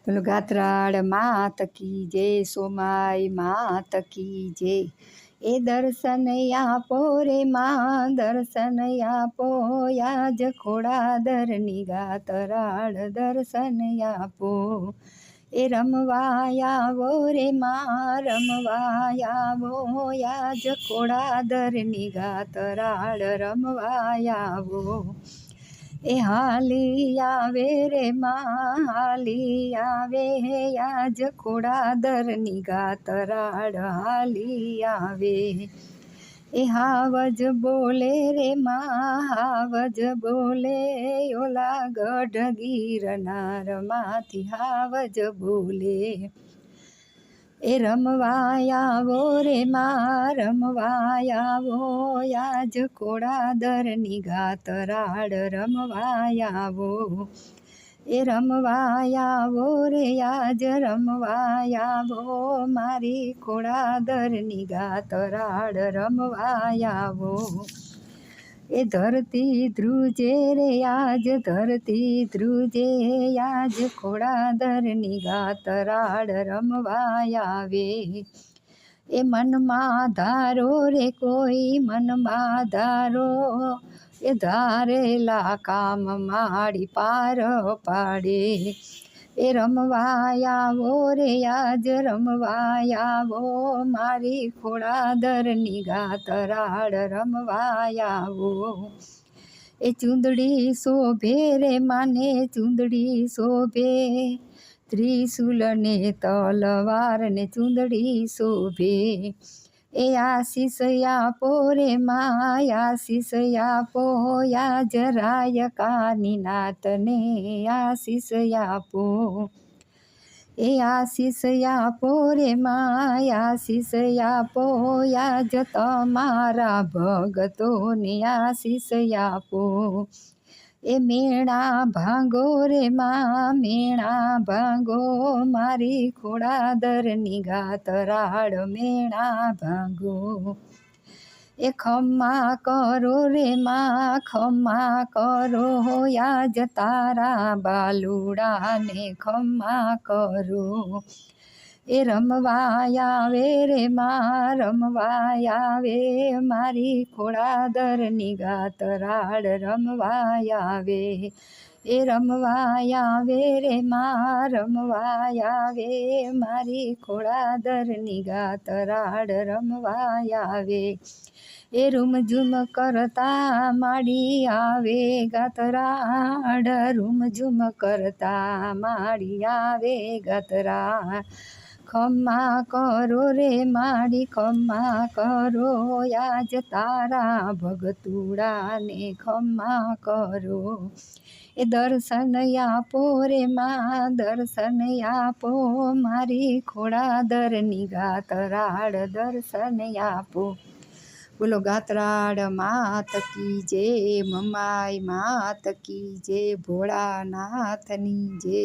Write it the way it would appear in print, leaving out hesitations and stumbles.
બોલો ગાત્રાળ માત કી જય, સોમાઈ માત કી જય। એ દર્શન આપો રે માં, દર્શન આપો, યાજ ખોડાદરની ગાતરાળ દર્શન આપો। એ રમવા આવો રે માં, રમવા આવો, યાજ ખોડાદરની ગાતરાળ રમવા આવો। એ હાલી આવે રે માં, હાલી આવે, યાજ ખોડાદરની ગાતરાળ હાલી આવે। એ હાવજ બોલે રે માં, હાવજ બોલે, ઓલા ગઢ ગિરનારમાંથી હાવજ બોલે। એ રમવા આવો રે માં, રમવા આવો, યાજ ખોડાદરની ગાતરાળ રમવા આવો। એ રમવા આવો રે યાજ રમવા આવો, મારી ખોડાદરની ગાતરાળ રમવા આવો। એ ધરતી ધ્રુજે રે આજ, ધરતી ધ્રુજે, યાજ ખોડાદરની ગાતરાળ રમવા આવે। એ મનમાં ધારો રે કોઈ, મનમાં ધારો, એ ધારેલા કામ માડી પાર પાડે। એ રમવા આવો રે આજ રમવા આવો, મારી ખોડાદરની ગાતરાળ રમવા આવો। એ ચૂંદડી શોભે રે માને, ચૂંદડી શોભે, ત્રિશુલ ને તલવાર ને ચૂંદડી શોભે। એ આશીષ આપો રે માં, આશીષ આપો, યાજ રાયકાની નાતને આશીષ આપો। એ આશીષ આપો રે માં, આશીષ આપો, યાજ તમારા ભગતોને આશીષ આપો। એ મેણા ભાંગો રે માં, મેણા ભાંગો, મારી ખોડાદરની ગાતરાળ મેણા ભાંગો। એ ખમ્મા કરો રે માં, ખમ્મા કરો, યાજ તારા બાલુડાને ખમ્મા કરો। એ રમવા આવે રે માં, રમવા આવે, મારી ખોડાદરની ગાતરાળ રમવા આવે। એ રમવા આવે રે માં, રમવા આવે, મારી ખોડાદરની ગાતરાળ રમવા આવે। એ રૂમઝૂમ કરતા માડી આવે ગાતરાળ, રૂમઝૂમ કરતા માડી આવે ગાતરાળ। ખમ્મા કરો રે માડી, ખમ્મા કરો, યાજ તારા ભગતુડાને ખમ્મા કરો। એ દર્શન આપો રે માં, દર્શન આપો, મારી ખોડાદરની ગાતરાળ દર્શન આપો। બોલો ગાત્રાળ માત કી જય, મમાઈ માત કી જય, ભોળાનાથની જય।